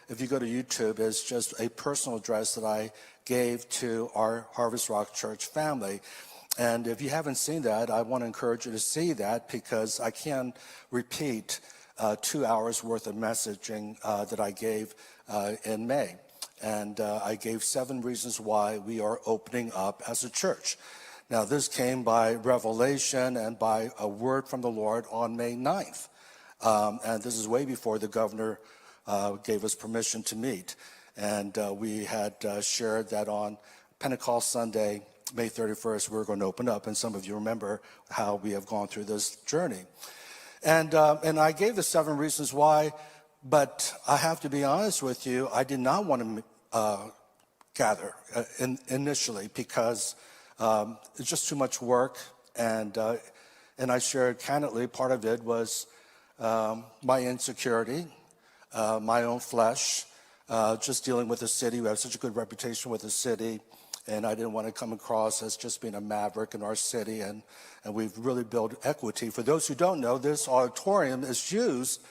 if you go to YouTube, is just a personal address that I gave to our Harvest Rock Church family. And if you haven't seen that, I want to encourage you to see that, because I can't repeat 2 hours worth of messaging that I gave in May. And I gave 7 reasons why we are opening up as a church. Now, this came by revelation and by a word from the Lord on May 9th. And this is way before the governor gave us permission to meet. And we had shared that on Pentecost Sunday, May 31st, we were going to open up. And some of you remember how we have gone through this journey. And I gave the 7 reasons why, but I have to be honest with you, I did not want to gather initially, because it's just too much work. And I shared candidly, part of it was my insecurity, my own flesh, just dealing with the city. We have such a good reputation with the city, and I didn't want to come across as just being a maverick in our city, and we've really built equity. For those who don't know, this auditorium is used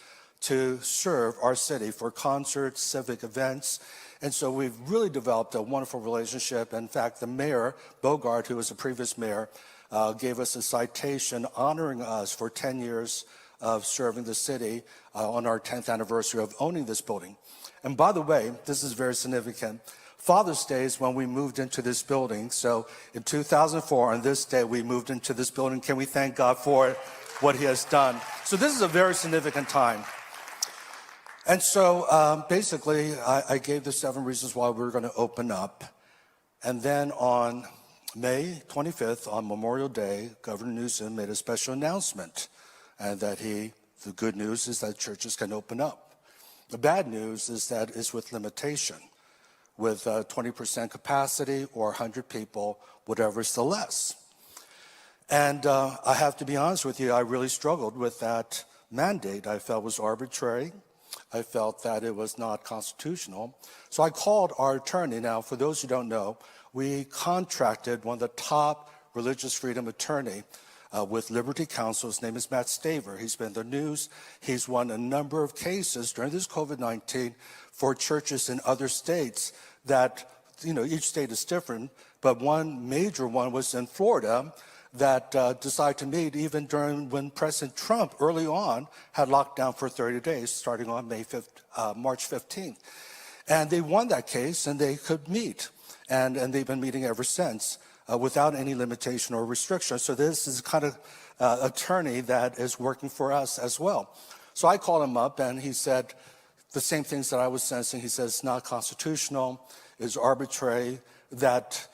to serve our city for concerts, civic events, and so we've really developed a wonderful relationship. In fact, the mayor, Bogart, who was the previous mayor, gave us a citation honoring us for 10 years of serving the city on our 10th anniversary of owning this building. And by the way, this is very significant. Father's Day is when we moved into this building. So in 2004, on this day, we moved into this building. Can we thank God for what he has done? So this is a very significant time. And so basically, I gave the 7 reasons why we were going to open up. And then on May 25th, on Memorial Day, Governor Newsom made a special announcement. And that the good news is that churches can open up. The bad news is that it's with limitation, with 20% capacity or 100 people, whatever is the less. And I have to be honest with you, I really struggled with that mandate. I felt it was arbitrary. I felt that it was not constitutional. So I called our attorney. Now, for those who don't know, we contracted one of the top religious freedom attorney with Liberty Counsel. His name is Matt Staver. He's been in the news. He's won a number of cases during this COVID-19 for churches in other states that, each state is different, but one major one was in Florida that decided to meet even during when President Trump early on had locked down for 30 days, starting on March 15th. And they won that case, and they could meet. And they've been meeting ever since. Without any limitation or restriction. So this is kind of attorney that is working for us as well. So I called him up, and he said the same things that I was sensing. He says it's not constitutional, it's arbitrary, that,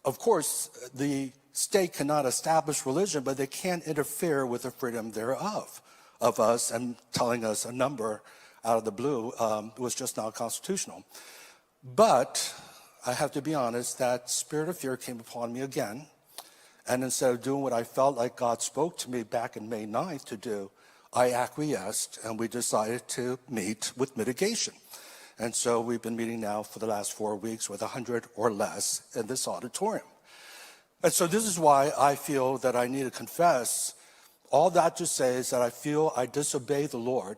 of course, the state cannot establish religion, but they can't interfere with the freedom thereof of us, and telling us a number out of the blue was just not constitutional. But I have to be honest, that spirit of fear came upon me again. And instead of doing what I felt like God spoke to me back in May 9th to do, I acquiesced, and we decided to meet with mitigation. And so we've been meeting now for the last 4 weeks with 100 or less in this auditorium. And so this is why I feel that I need to confess. All that to say is that I feel I disobey the Lord,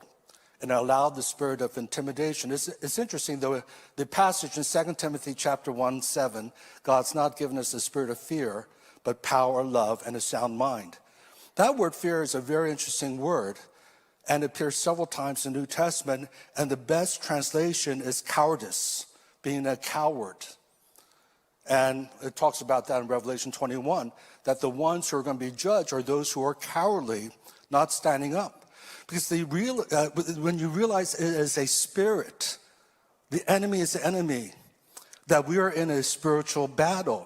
and allowed the spirit of intimidation. It's interesting, though, the passage in 2 Timothy chapter 1:7, God's not given us a spirit of fear, but power, love, and a sound mind. That word fear is a very interesting word, and it appears several times in the New Testament, and the best translation is cowardice, being a coward. And it talks about that in Revelation 21, that the ones who are going to be judged are those who are cowardly, not standing up. Because when you realize it is a spirit, the enemy is the enemy, that we are in a spiritual battle.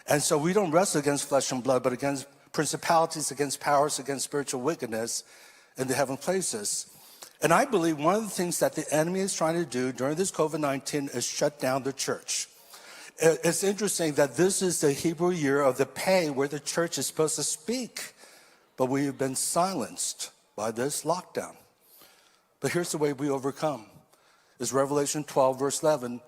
And so we don't wrestle against flesh and blood, but against principalities, against powers, against spiritual wickedness in the heavenly places. And I believe one of the things that the enemy is trying to do during this COVID-19 is shut down the church. It's interesting that this is the Hebrew year of the pay where the church is supposed to speak, but we've been silenced by this lockdown. But here's the way we overcome. It's Revelation 12, verse 11.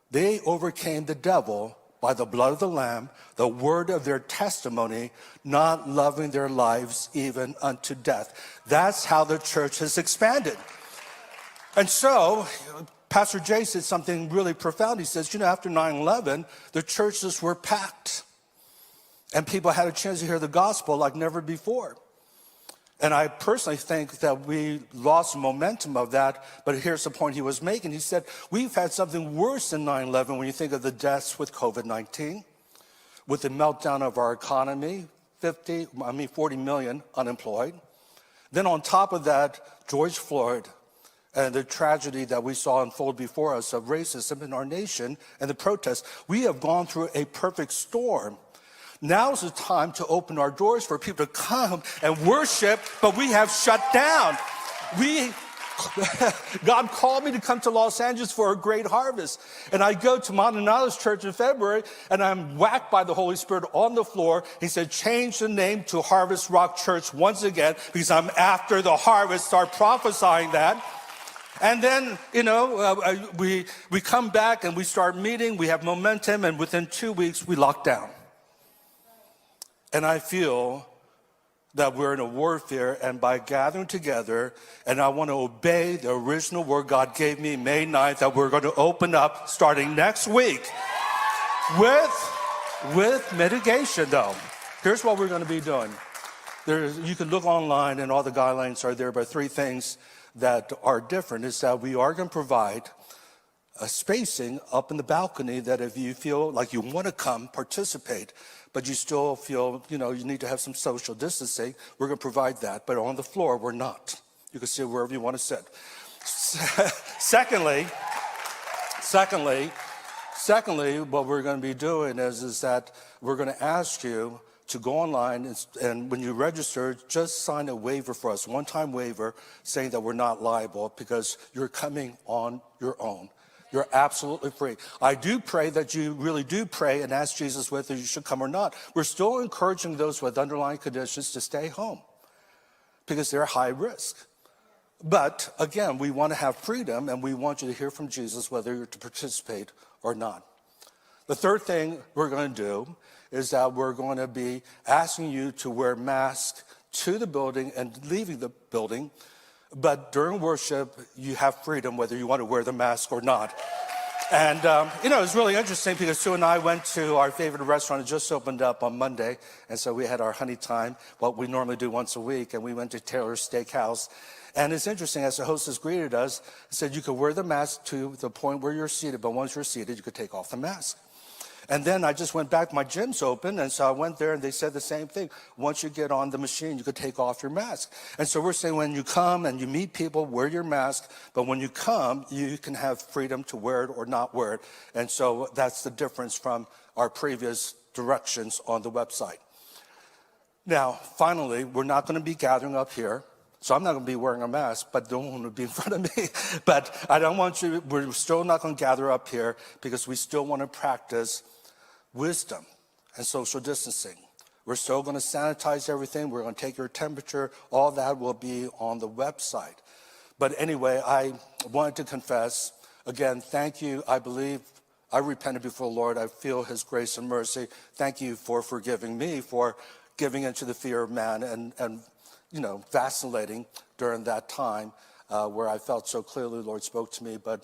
They overcame the devil by the blood of the Lamb, the word of their testimony, not loving their lives even unto death. That's how the church has expanded. And so, Pastor Jay said something really profound. He says, after 9/11, the churches were packed. And people had a chance to hear the gospel like never before. And I personally think that we lost momentum of that, but here's the point he was making. He said, we've had something worse than 9/11 when you think of the deaths with COVID-19, with the meltdown of our economy, 40 million unemployed. Then on top of that, George Floyd and the tragedy that we saw unfold before us of racism in our nation and the protests. We have gone through a perfect storm. Now's the time to open our doors for people to come and worship, but we have shut down. God called me to come to Los Angeles for a great harvest. And I go to Manana's church in February, and I'm whacked by the Holy Spirit on the floor. He said, change the name to Harvest Rock Church once again, because I'm after the harvest. Start prophesying that. And then, we come back and we start meeting. We have momentum, and within 2 weeks, we lock down. And I feel that we're in a warfare, and by gathering together, and I want to obey the original word God gave me May 9th, that we're going to open up starting next week with mitigation, though. Here's what we're going to be doing. You can look online, and all the guidelines are there, but 3 things that are different is that we are going to provide a spacing up in the balcony that if you feel like you want to come participate, but you still feel, you need to have some social distancing, we're going to provide that. But on the floor, we're not. You can sit wherever you want to sit. Secondly, what we're going to be doing is that we're going to ask you to go online and when you register, just sign a waiver for us, one-time waiver saying that we're not liable because you're coming on your own. You're absolutely free. I do pray that you really do pray and ask Jesus whether you should come or not. We're still encouraging those with underlying conditions to stay home because they're high risk. But again, we want to have freedom, and we want you to hear from Jesus whether you're to participate or not. The third thing we're going to do is that we're going to be asking you to wear masks to the building and leaving the building. But during worship, you have freedom whether you want to wear the mask or not. And, it's really interesting because Sue and I went to our favorite restaurant. It just opened up on Monday. And so we had our honey time, what we normally do once a week. And we went to Taylor's Steakhouse. And it's interesting, as the hostess greeted us, said you could wear the mask to the point where you're seated. But once you're seated, you could take off the mask. And then I just went back, my gym's open, and so I went there and they said the same thing. Once you get on the machine, you could take off your mask. And so we're saying when you come and you meet people, wear your mask, but when you come, you can have freedom to wear it or not wear it. And so that's the difference from our previous directions on the website. Now, finally, we're not going to be gathering up here. So I'm not going to be wearing a mask, but don't want to be in front of me. But I don't want you, we're still not going to gather up here because we still want to practice wisdom and social distancing. We're still going to sanitize everything. We're going to take your temperature. All that will be on the website. But anyway, I wanted to confess, again, thank you. I believe I repented before the Lord. I feel his grace and mercy. Thank you for forgiving me for giving into the fear of man and vacillating during that time where I felt so clearly the Lord spoke to me. But